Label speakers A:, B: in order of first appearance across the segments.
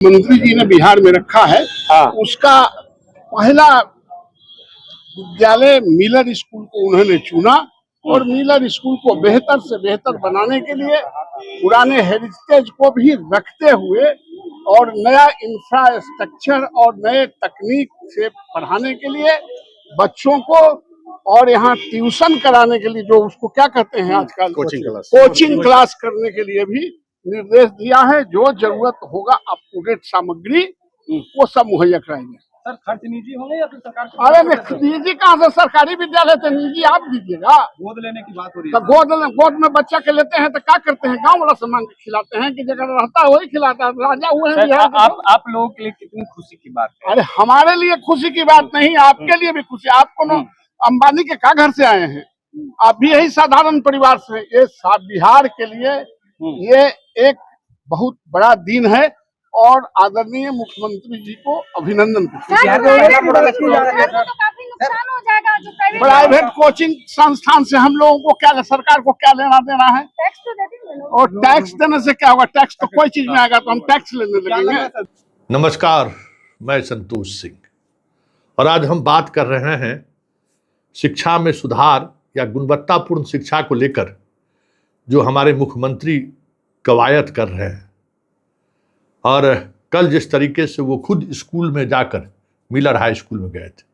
A: मंत्री जी ने बिहार में रखा है। उसका पहला विद्यालय मिलर स्कूल को उन्होंने चुना और मिलर स्कूल को बेहतर से बेहतर बनाने के लिए पुराने हेरिटेज को भी रखते हुए और नया इंफ्रास्ट्रक्चर और नए तकनीक से पढ़ाने के लिए बच्चों को और यहाँ ट्यूशन कराने के लिए जो उसको क्या कहते हैं आजकल कोचिंग क्लास करने के लिए भी निर्देश दिया है। जो जरूरत होगा अप टू डेट सामग्री वो सब मुहैया कराएंगे।
B: सर खर्च निजी होंगे या फिर सरकार?
A: अरे निजी कहाँ से, सरकारी विद्यालय तो निजी आप दीजिएगा।
B: गोद लेने की बात हो रही है
A: तो गोद में बच्चा के लेते हैं तो क्या करते हैं, गांव वाला सामान खिलाते हैं कि जगह रहता है वही खिलाता है। राजा हुए हैं बिहार के।
B: आप लोगों के लिए कितनी खुशी की बात है?
A: अरे हमारे लिए खुशी की बात नहीं, आपके लिए भी खुशी। आपको ना अंबानी के क्या घर से आए हैं, आप भी यही साधारण परिवार से। ये बिहार के लिए ये एक बहुत बड़ा दिन है और आदरणीय मुख्यमंत्री जी को अभिनंदन करते हैं। प्राइवेट कोचिंग संस्थान से हम लोगों को क्या, सरकार को क्या लेना देना है? टैक्स तो देते हैं और टैक्स देने से क्या होगा? टैक्स तो कोई चीज में आएगा तो हम टैक्स लेने लगेंगे।
C: नमस्कार, मैं संतोष सिंह और आज हम बात कर रहे हैं शिक्षा में सुधार या गुणवत्तापूर्ण शिक्षा को लेकर जो हमारे मुख्यमंत्री कवायद कर रहे हैं। और कल जिस तरीके से वो खुद स्कूल में जाकर मिलर हाई स्कूल में गए थे,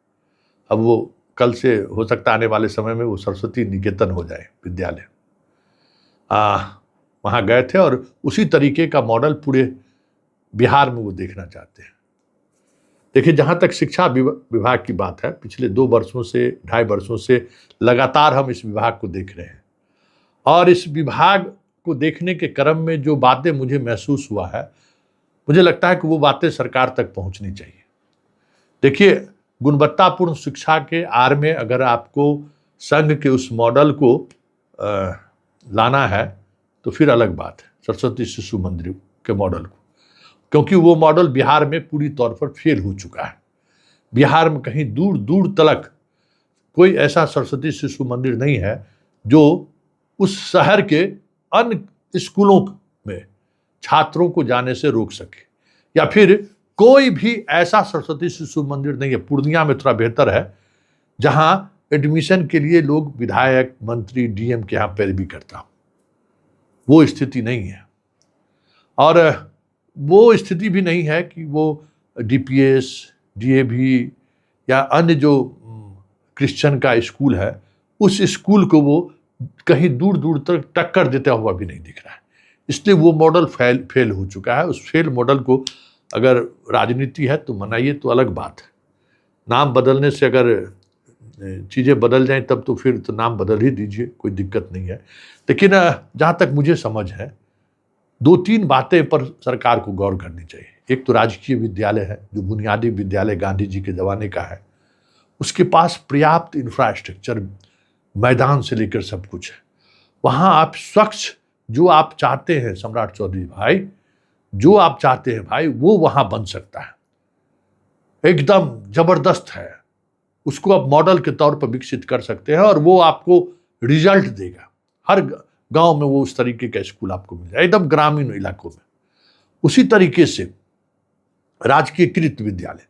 C: अब वो कल से हो सकता आने वाले समय में वो सरस्वती निकेतन हो जाए विद्यालय, वहाँ गए थे और उसी तरीके का मॉडल पूरे बिहार में वो देखना चाहते हैं। देखिए, जहाँ तक शिक्षा विभाग की बात है, पिछले 2 वर्षों से 2.5 वर्षों से लगातार हम इस विभाग को देख रहे हैं और इस विभाग को देखने के क्रम में जो बातें मुझे महसूस हुआ है, मुझे लगता है कि वो बातें सरकार तक पहुंचनी चाहिए। देखिए, गुणवत्तापूर्ण शिक्षा के आड़ में अगर आपको संघ के उस मॉडल को लाना है तो फिर अलग बात है, सरस्वती शिशु मंदिर के मॉडल को, क्योंकि वो मॉडल बिहार में पूरी तौर पर फेल हो चुका है। बिहार में कहीं दूर दूर तक कोई ऐसा सरस्वती शिशु मंदिर नहीं है जो उस शहर के अन्य स्कूलों में छात्रों को जाने से रोक सके, या फिर कोई भी ऐसा सरस्वती शिशु मंदिर नहीं है। पूर्णिया में थोड़ा बेहतर है, जहां एडमिशन के लिए लोग विधायक, मंत्री, डीएम के यहाँ पैरवी करता हूं। वो स्थिति नहीं है और वो स्थिति भी नहीं है कि वो डीपीएस, डीएवी या अन्य जो क्रिश्चियन का स्कूल है, उस स्कूल को वो कहीं दूर दूर तक टक्कर देता हुआ भी नहीं दिख रहा है। इसलिए वो मॉडल फेल हो चुका है। उस फेल मॉडल को अगर राजनीति है तो मनाइए तो अलग बात है। नाम बदलने से अगर चीज़ें बदल जाएं तब तो फिर तो नाम बदल ही दीजिए, कोई दिक्कत नहीं है। लेकिन जहाँ तक मुझे समझ है, 2-3 बातें पर सरकार को गौर करनी चाहिए। एक तो राजकीय विद्यालय है, जो बुनियादी विद्यालय गांधी जी के ज़माने का है, उसके पास पर्याप्त इंफ्रास्ट्रक्चर, मैदान से लेकर सब कुछ है। वहाँ आप स्वच्छ जो आप चाहते हैं सम्राट चौधरी भाई, जो आप चाहते हैं भाई, वो वहाँ बन सकता है। एकदम जबरदस्त है, उसको आप मॉडल के तौर पर विकसित कर सकते हैं और वो आपको रिजल्ट देगा। हर गांव में वो उस तरीके का स्कूल आपको मिल जाए, एकदम ग्रामीण इलाकों में। उसी तरीके से राजकीयकृत विद्यालय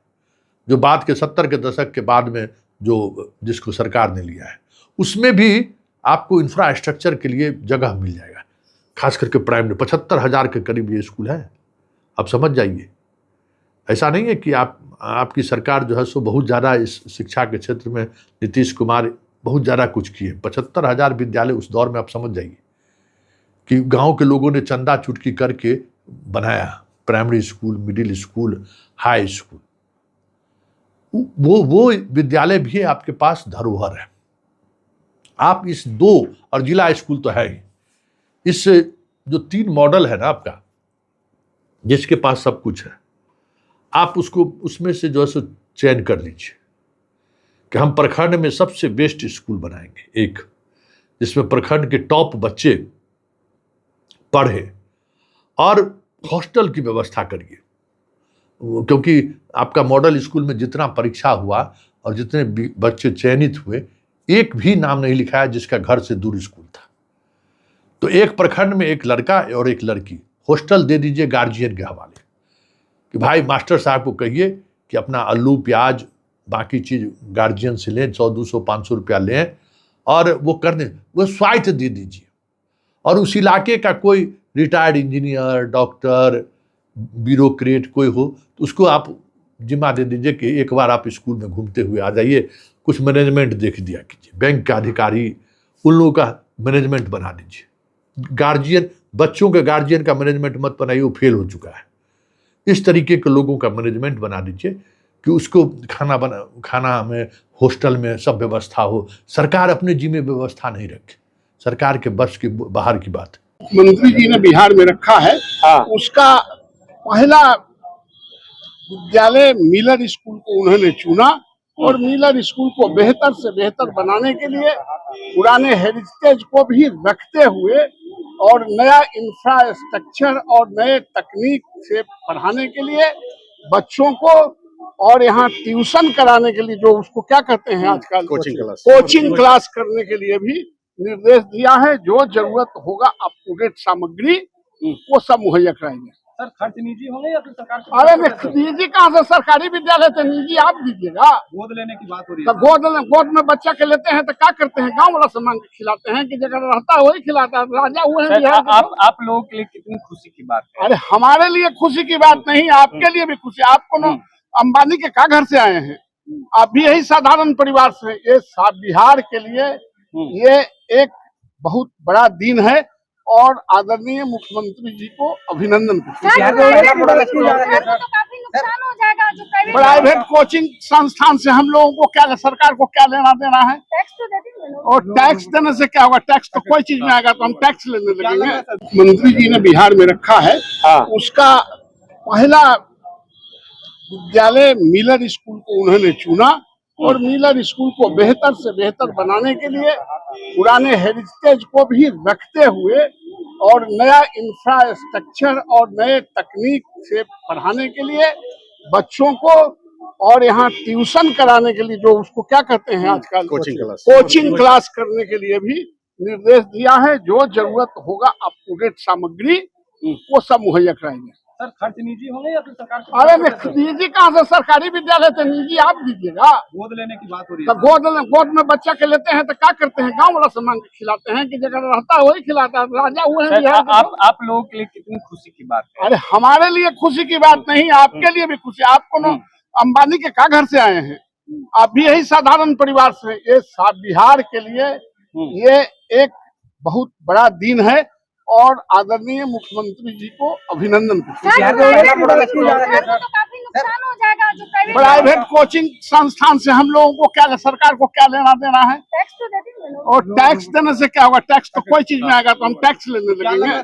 C: जो बाद के 70 के दशक के बाद में जिसको सरकार ने लिया है, उसमें भी आपको इंफ्रास्ट्रक्चर के लिए जगह मिल जाएगा। खास करके प्राइमरी 75,000 के करीब ये स्कूल है। आप समझ जाइए, ऐसा नहीं है कि आपकी सरकार जो है सो बहुत ज़्यादा इस शिक्षा के क्षेत्र में, नीतीश कुमार बहुत ज़्यादा कुछ किए। 75,000 विद्यालय उस दौर में आप समझ जाइए कि गांव के लोगों ने चंदा चुटकी करके बनाया। Primary school, middle school, high school, वो विद्यालय भी आपके पास धरोहर है। आप इस 2 और जिला स्कूल तो है ही, इस जो 3 मॉडल है ना आपका, जिसके पास सब कुछ है, आप उसको उसमें से जो है सो चयन कर लीजिए कि हम प्रखंड में सबसे बेस्ट स्कूल बनाएंगे, एक जिसमें प्रखंड के टॉप बच्चे पढ़े और हॉस्टल की व्यवस्था करिए। क्योंकि आपका मॉडल स्कूल में जितना परीक्षा हुआ और जितने बच्चे चयनित हुए, एक भी नाम नहीं लिखा है जिसका घर से दूर स्कूल था। तो एक प्रखंड में एक लड़का और एक लड़की, हॉस्टल दे दीजिए गार्जियन के हवाले। कि भाई मास्टर साहब को कहिए कि अपना आलू प्याज बाकी चीज गार्जियन से लें, 100-200-500 रुपया लें और वो कर दें, वो स्वाइत्त दे दीजिए। और उस इलाके का कोई रिटायर्ड इंजीनियर, डॉक्टर, ब्यूरोक्रेट कोई हो तो उसको आप जिम्मा दे दीजिए कि एक बार आप स्कूल में घूमते हुए आ जाइए, कुछ मैनेजमेंट देख दिया कीजिए। बैंक का अधिकारी, उन लोगों का मैनेजमेंट बना दीजिए। गार्जियन, बच्चों के गार्जियन का मैनेजमेंट मत बनाइए, वो फेल हो चुका है। इस तरीके के लोगों का मैनेजमेंट बना दीजिए कि उसको खाना में, हॉस्टल में सब व्यवस्था हो। सरकार अपने जिम्मे व्यवस्था नहीं रखे, सरकार के बस के बाहर की बात है।
A: मंत्री जी ने बिहार में रखा है, उसका पहला विद्यालय मिलर स्कूल को उन्होंने चुना और मिलर स्कूल को बेहतर से बेहतर बनाने के लिए पुराने हेरिटेज को भी रखते हुए और नया इंफ्रास्ट्रक्चर और नए तकनीक से पढ़ाने के लिए बच्चों को, और यहाँ ट्यूशन कराने के लिए, जो उसको क्या कहते हैं आजकल कोचिंग क्लास करने के लिए भी निर्देश दिया है। जो जरूरत होगा अप टू डेट सामग्री वो सब मुहैया कराएंगे।
B: सर खर्च निजी होंगे या फिर सरकार?
A: अरे निजी कहाँ से, सरकारी विद्यालय थे, निजी आप दीजिएगा।
B: गोद लेने की बात हो रही
A: तो
B: है।
A: गोद में बच्चा के लेते हैं तो क्या करते हैं, गांव वाला सामान खिलाते हैं कि जगह रहता है वही खिलाता है। राजा हुए हैं बिहार के।
B: आप लोगों के लिए कितनी खुशी की बात है?
A: अरे हमारे लिए खुशी की बात नहीं, आपके लिए भी खुशी। आप कोनो अंबानी के का घर से आए हैं, आप भी यही साधारण परिवार से। ये बिहार के लिए ये एक बहुत बड़ा दिन है और आदरणीय मुख्यमंत्री जी को अभिनंदन करते हैं। प्राइवेट कोचिंग संस्थान से हम लोगों को क्या, सरकार को क्या लेना देना है? और टैक्स देने से क्या होगा? टैक्स तो कोई चीज में आएगा तो हम टैक्स लेने लगेंगे। मंत्री जी ने बिहार में रखा है, उसका पहला विद्यालय मिलर स्कूल को उन्होंने चुना और मिलर स्कूल को बेहतर से बेहतर बनाने के लिए पुराने हेरिटेज को भी रखते हुए और नया इंफ्रास्ट्रक्चर और नए तकनीक से पढ़ाने के लिए बच्चों को, और यहाँ ट्यूशन कराने के लिए, जो उसको क्या कहते हैं आजकल कोचिंग क्लास करने के लिए भी निर्देश दिया है। जो जरूरत होगा अप टू डेट सामग्री वो सब मुहैया कराएंगे।
B: सर खर्च निजी होंगे या फिर सरकार?
A: अरे निजी कहाँ से, सरकारी विद्यालय थे, निजी आप दीजिएगा।
B: गोद लेने की बात हो रही
A: है। तो गोद में बच्चा के लेते हैं तो क्या करते हैं, गांव वाला सामान खिलाते हैं कि जगह रहता है वही खिलाता है। राजा हुए हैं बिहार के।
B: आप लोगों के लिए कितनी खुशी की बात है?
A: अरे हमारे लिए खुशी की बात नहीं, आपके लिए भी खुशी। आप कोनो अंबानी के का घर से आए हैं, आप भी यही साधारण परिवार से। ये बिहार के लिए ये एक बहुत बड़ा दिन है और आदरणीय मुख्यमंत्री जी को अभिनंदन करते हैं। प्राइवेट कोचिंग संस्थान से हम लोगों को क्या, सरकार को क्या लेना देना है? और टैक्स देने से क्या होगा? टैक्स तो कोई चीज में आएगा तो हम टैक्स लेने लगेंगे।